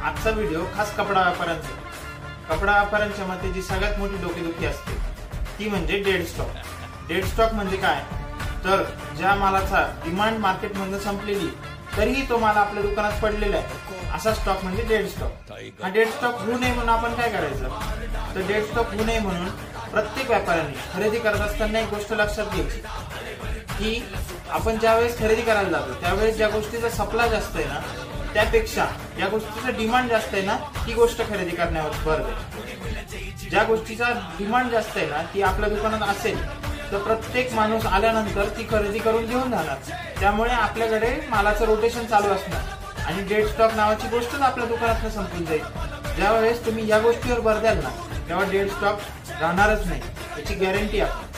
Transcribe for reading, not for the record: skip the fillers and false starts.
आजचा व्हिडिओ खास कपडा व्यापाऱ्यांचा. कपडा व्यापाऱ्यांच्या मध्ये जी सगळ्यात मोठी डोकेदुखी असते ती म्हणजे डेड स्टॉक. डेड स्टॉक म्हणजे काय, तर ज्या मालाचा डिमांड मार्केट मधून संपलेली तरीही तो माल आपल्या दुकानात पडलेला आहे असा स्टॉक म्हणजे डेड स्टॉक. हा डेड स्टॉक होऊ नये म्हणून आपण काय करायचं, तर डेड स्टॉक होऊ नये म्हणून प्रत्येक व्यापाऱ्यांनी खरेदी करत असताना एक गोष्ट लक्षात घ्यायची की आपण ज्यावेळेस खरेदी करायला जातो त्यावेळेस ज्या गोष्टीचा सप्लाय जास्त आहे ना त्यापेक्षा या गोष्टीचा डिमांड जास्त आहे ना ती गोष्ट खरेदी करण्यावर भर द्या. ज्या गोष्टीचा डिमांड जास्त आहे ना ती आपल्या दुकानात असेल तर प्रत्येक माणूस आल्यानंतर ती खरेदी करून घेऊन जाणार. त्यामुळे आपल्याकडे मालाचं रोटेशन चालू असणार आणि डेड स्टॉक नावाची गोष्टच आपल्या दुकानात संपून जाईल. ज्यावेळेस तुम्ही या गोष्टीवर भर द्याल ना तेव्हा डेड स्टॉक राहणारच नाही, याची गॅरंटी आपण.